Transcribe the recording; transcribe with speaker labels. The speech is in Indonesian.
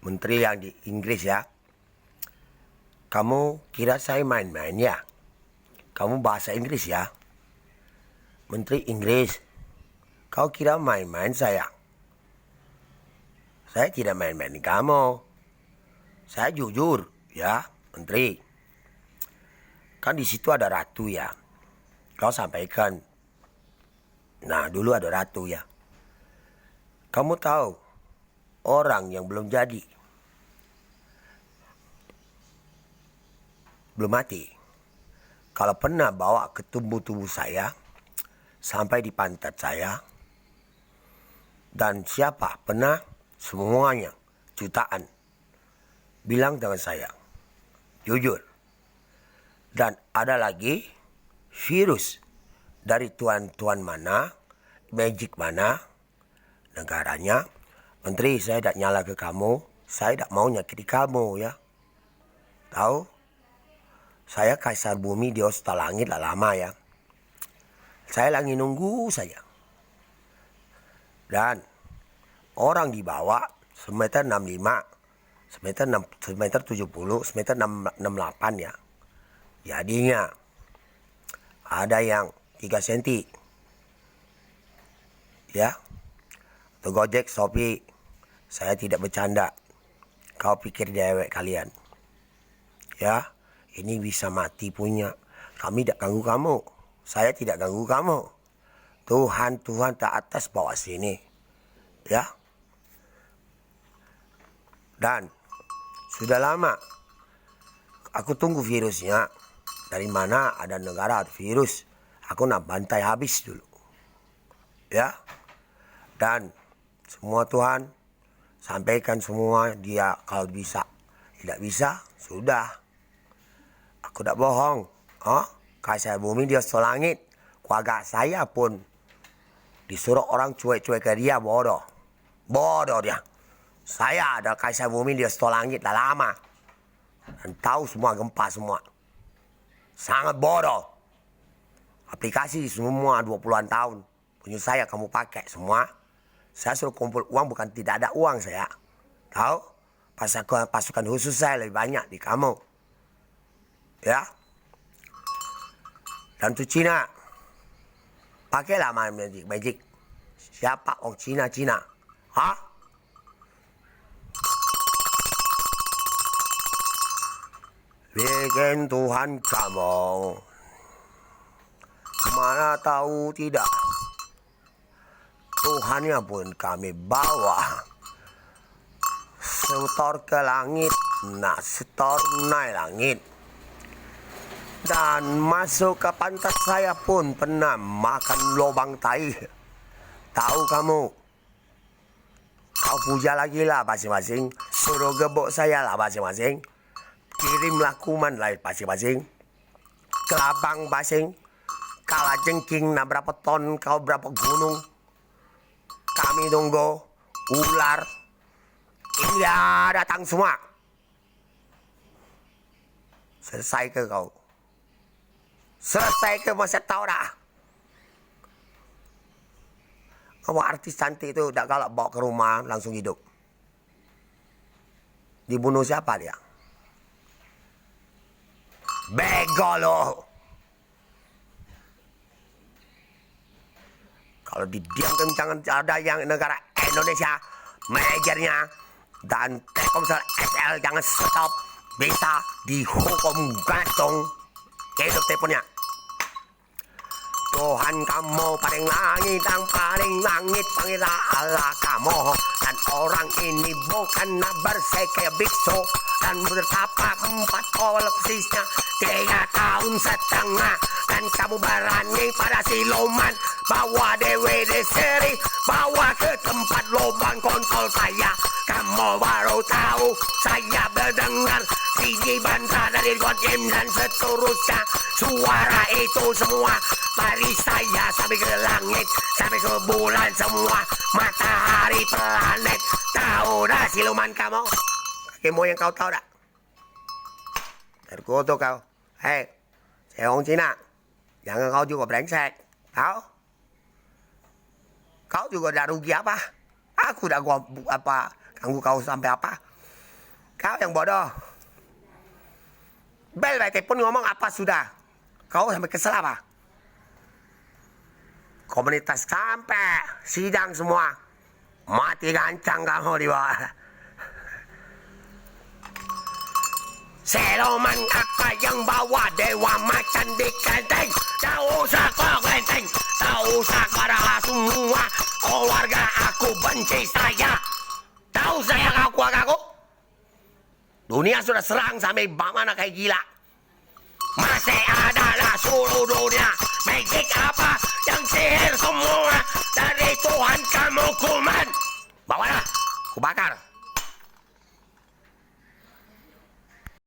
Speaker 1: Menteri yang di Inggris ya. Kamu kira saya main-main ya? Kamu bahasa Inggris ya? Menteri Inggris. Kau kira main-main saya? Saya tidak main-main kamu. Saya jujur ya, Menteri. Kan di situ ada ratu ya. Kau sampaikan. Nah, dulu ada ratu ya. Kamu tahu orang yang belum jadi, belum mati, kalau pernah bawa ke tubuh saya sampai di pantat saya, dan siapa pernah, semuanya jutaan bilang dengan saya jujur. Dan ada lagi virus dari tuan-tuan mana, magic mana, negaranya. Menteri, saya tidak nyala ke kamu, saya tidak mau nyakiti kamu ya. Tahu? Saya kaisar bumi di osta langit lah lama ya. Saya lagi nunggu saja. Dan orang dibawa semeter 65, semeter 70, semeter 68 ya. Jadinya ada yang 3 senti. Ya. Atau Gojek, Shopee. Saya tidak bercanda. Kau pikir dewek kalian. Ya. Ini bisa mati punya. Kami tidak ganggu kamu. Saya tidak ganggu kamu. Tuhan tak atas bawah sini. Ya. Dan sudah lama aku tunggu virusnya. Dari mana ada negara ada virus. Aku nak bantai habis dulu. Ya. Dan semua Tuhan sampaikan semua dia kalau bisa. Tidak bisa, sudah. Aku tak bohong. Kaisar bumi dia selangit. Keluarga saya pun disuruh orang cuek-cuek ke dia, bodoh. Bodoh dia. Saya ada kaisar bumi dia selangit dah lama. Dan tahu semua gempa semua. Sangat bodoh. Aplikasi semua 20-an tahun. Punya saya kamu pakai semua. Saya suruh kumpul uang bukan tidak ada uang saya. Tahu? Pasukan khusus saya lebih banyak di kamu. Ya. Dan tu Cina. Pakailah magic. Siapa orang Cina? Hah? Bikin Tuhan kamu. Mana tahu tidak. Tuhannya pun kami bawa. Setor ke langit. Nah, setor naik langit. Dan masuk ke pantat saya pun pernah makan lubang tai. Tahu kamu? Kau puja lagi lah masing-masing. Suruh gebuk saya lah masing-masing. Kirimlah kuman lah masing-masing. Kelabang basing. Kala jengking nah berapa ton kau berapa gunung. Kami tunggu. Ular. India datang semua. Selesai ke kau? Selesai ke masa tahu dah. Kamu artis cantik itu dah galak bawa ke rumah langsung hidup. Dibunuh siapa dia? Bego lo. Kalau didiamkan jangan ada yang negara Indonesia manajernya dan Telkomsel SL jangan stop, bisa dihukum gantung hidup teleponnya. Tuhan kamu paling langit yang paling langit panggillah Allah kamu. Dan orang ini bukan berseke biksu dan bertapa 4 kolopsisnya 3 tahun setengah. Dan kamu berani pada siluman bawa DVD seri, bawa ke tempat lubang kontol saya. Kamu baru tahu saya mendengar CD bantah dari God Game dan seterusnya. Suara itu semua dari saya sampai ke langit, sampai ke bulan semua, matahari, planet. Tahu dah siluman kamu? Kaki moyang kau tahu dah? Terkutuk kau. Hei, saya orang Cina. Jangan kau juga brengsek. Tahu? Kau juga dah rugi apa? Aku dah gua apa? Ganggu kau sampai apa? Kau yang bodoh. Bel by telepon ngomong apa sudah. Kau sampai kesel apa? Komunitas sampai sidang semua. Mati gancang kamu di bawah. Seloman apa yang bawa dewa macan di kenteng? Tak usah kau kenteng, tak usah kau semua. Keluarga aku benci saya. Tahu saya keluarga aku? Dunia sudah serang sampai bagaimana kayak gila. Masih adalah seluruh dunia. Magic apa yang sihir semua dari Tuhan kamu kuman. Bawalah, ku bakar.